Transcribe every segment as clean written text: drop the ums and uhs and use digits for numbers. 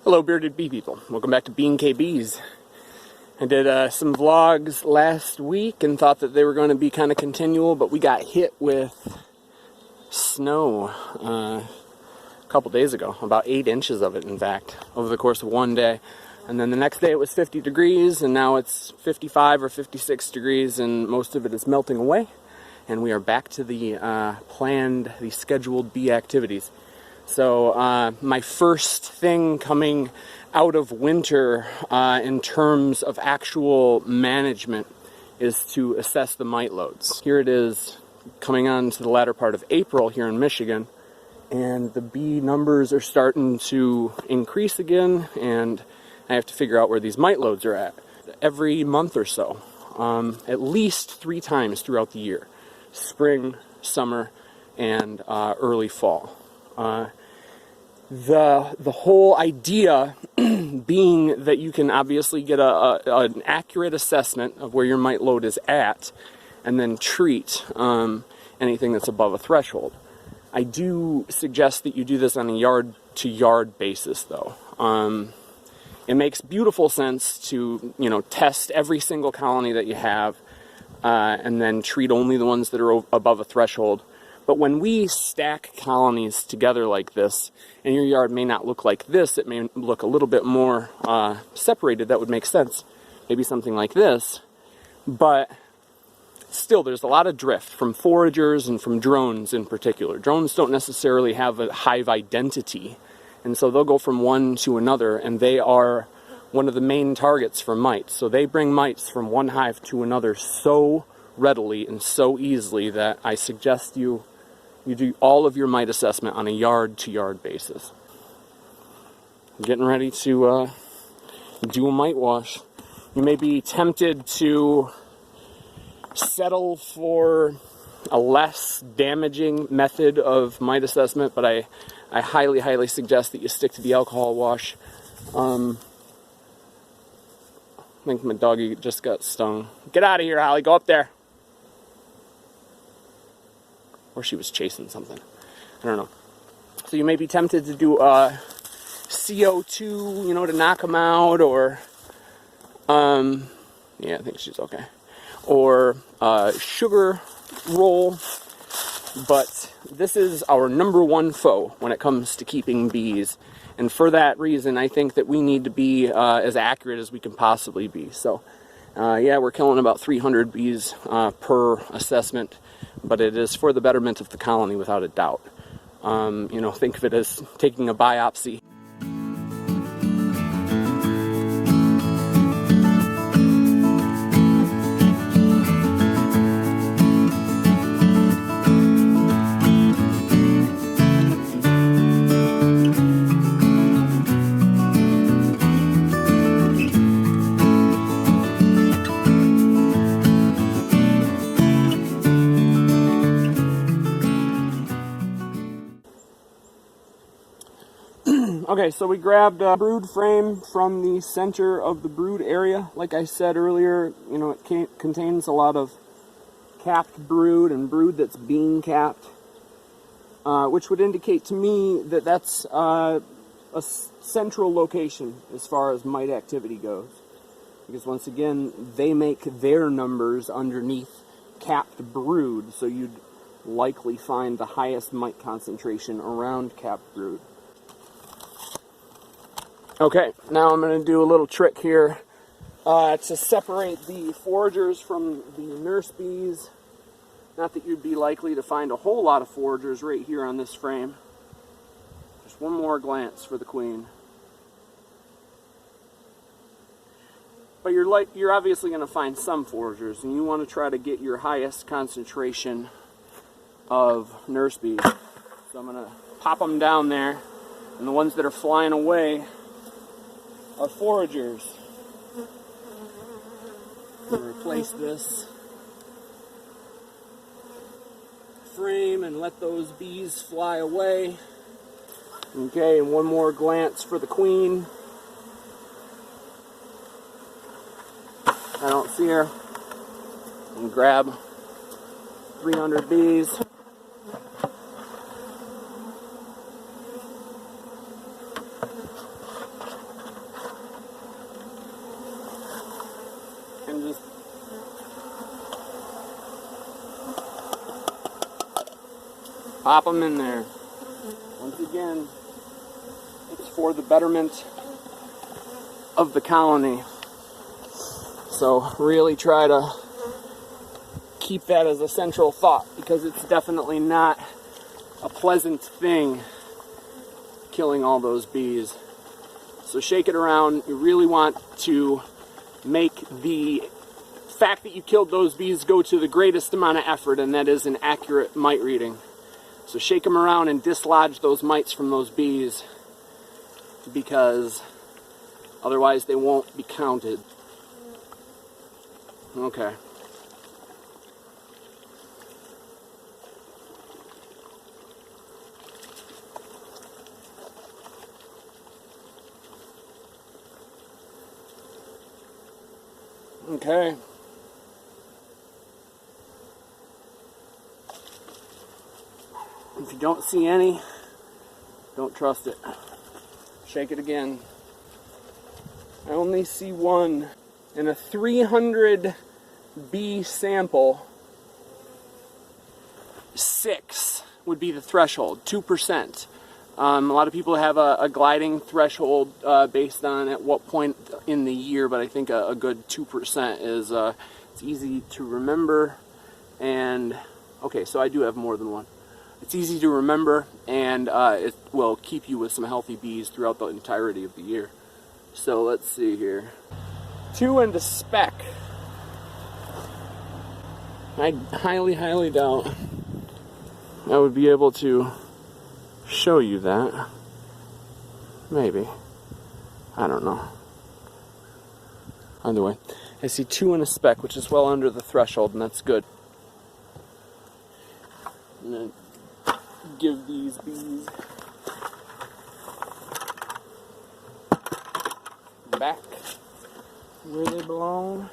Hello bearded bee people, welcome back to Bean KBs. I did some vlogs last week and thought that they were going to be kind of continual, but we got hit with snow a couple days ago, about 8 inches of it in fact, over the course of one day. And then the next day it was 50 degrees and now it's 55 or 56 degrees and most of it is melting away. And we are back to the the scheduled bee activities. So my first thing coming out of winter in terms of actual management is to assess the mite loads. Here it is coming on to the latter part of April here in Michigan, and the bee numbers are starting to increase again, and I have to figure out where these mite loads are at. Every month or so, at least 3 times throughout the year. Spring, summer, and early fall. The whole idea being that you can obviously get an accurate assessment of where your mite load is at and then treat anything that's above a threshold. I do suggest that you do this on a yard-to-yard basis though. It makes beautiful sense to, test every single colony that you have and then treat only the ones that are above a threshold. But when we stack colonies together like this, and your yard may not look like this, it may look a little bit more separated, that would make sense. Maybe something like this. But still, there's a lot of drift from foragers and from drones in particular. Drones don't necessarily have a hive identity, and so they'll go from one to another, and they are one of the main targets for mites. So they bring mites from one hive to another so readily and so easily that I suggest you do all of your mite assessment on a yard-to-yard basis. I'm getting ready to do a mite wash. You may be tempted to settle for a less damaging method of mite assessment, but I highly, highly suggest that you stick to the alcohol wash. I think my doggy just got stung. Get out of here, Holly. Go up there. Or she was chasing something. I don't know. So you may be tempted to do CO2, to knock them out, or yeah, I think she's okay. Or sugar roll. But this is our #1 foe when it comes to keeping bees. And for that reason, I think that we need to be as accurate as we can possibly be. So, yeah, we're killing about 300 bees per assessment, but it is for the betterment of the colony without a doubt. Think of it as taking a biopsy. Okay, so we grabbed a brood frame from the center of the brood area. Like I said earlier, it contains a lot of capped brood and brood that's being capped, which would indicate to me that that's a central location as far as mite activity goes. Because once again, they make their numbers underneath capped brood, so you'd likely find the highest mite concentration around capped brood. Okay, now I'm going to do a little trick here to separate the foragers from the nurse bees. Not that you'd be likely to find a whole lot of foragers right here on this frame. Just one more glance for the queen. But you're obviously going to find some foragers, and you want to try to get your highest concentration of nurse bees. So I'm going to pop them down there, and the ones that are flying away are foragers. We'll replace this frame and let those bees fly away. Okay, and one more glance for the queen. I don't see her. And grab 300 bees. Pop them in there. Once again, it's for the betterment of the colony. So really try to keep that as a central thought, because it's definitely not a pleasant thing killing all those bees. So shake it around. You really want to make the fact that you killed those bees go to the greatest amount of effort, and that is an accurate mite reading. So shake them around and dislodge those mites from those bees, because otherwise they won't be counted. Okay. Okay. If you don't see any, don't trust it. Shake it again. I only see one. In a 300 bee sample, 6 would be the threshold, 2%. A lot of people have a gliding threshold based on at what point in the year, but I think a good 2% is it's easy to remember. And okay, so I do have more than one. It's easy to remember, and it will keep you with some healthy bees throughout the entirety of the year. So let's see here. 2 and a speck. I highly doubt I would be able to show you that. Maybe. I don't know. Either way, I see 2 and a speck, which is well under the threshold, and that's good. I'm gonna give these bees back where they belong.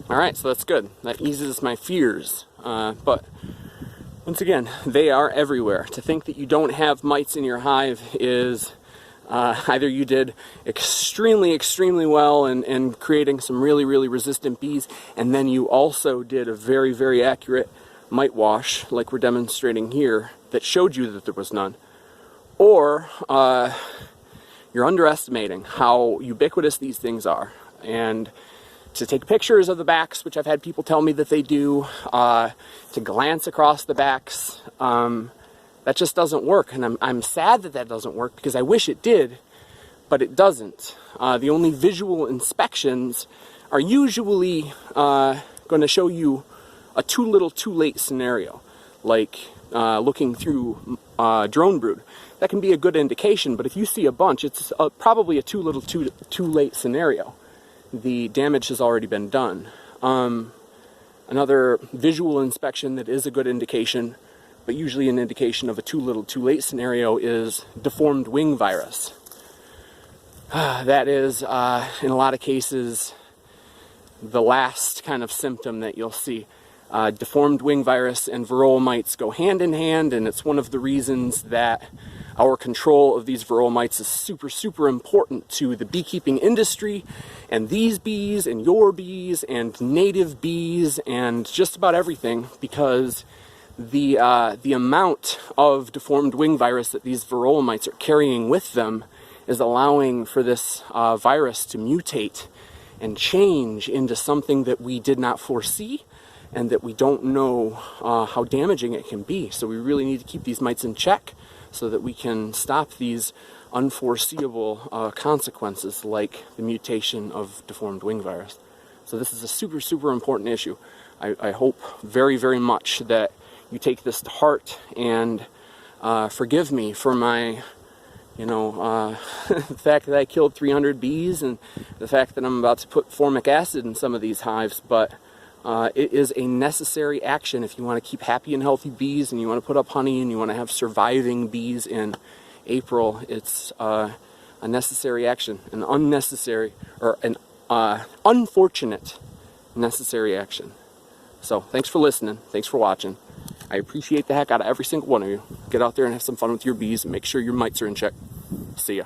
Alright, so that's good. That eases my fears. But once again, they are everywhere. To think that you don't have mites in your hive is either you did extremely well in creating some really resistant bees, and then you also did a very accurate mite wash, like we're demonstrating here, that showed you that there was none. Or you're underestimating how ubiquitous these things are. And to take pictures of the backs, which I've had people tell me that they do, to glance across the backs, that just doesn't work. And I'm sad that doesn't work, because I wish it did, but it doesn't. The only visual inspections are usually going to show you a too little too late scenario, like looking through drone brood. That can be a good indication, but if you see a bunch, it's probably a too little too late scenario. The damage has already been done. Another visual inspection that is a good indication, but usually an indication of a too little too late scenario, is deformed wing virus. That is, in a lot of cases, the last kind of symptom that you'll see. Deformed wing virus and varroa mites go hand in hand, and it's one of the reasons that our control of these varroa mites is super important to the beekeeping industry, and these bees and your bees and native bees and just about everything, because the amount of deformed wing virus that these varroa mites are carrying with them is allowing for this virus to mutate and change into something that we did not foresee, and that we don't know how damaging it can be. So we really need to keep these mites in check so that we can stop these unforeseeable consequences, like the mutation of deformed wing virus. So this is a super important issue. I hope very much that you take this to heart and forgive me for my, the fact that I killed 300 bees and the fact that I'm about to put formic acid in some of these hives, but it is a necessary action if you want to keep happy and healthy bees, and you want to put up honey, and you want to have surviving bees in April. It's a necessary action, an unnecessary, or an unfortunate necessary action. So thanks for listening. Thanks for watching. I appreciate the heck out of every single one of you. Get out there and have some fun with your bees, and make sure your mites are in check. See ya.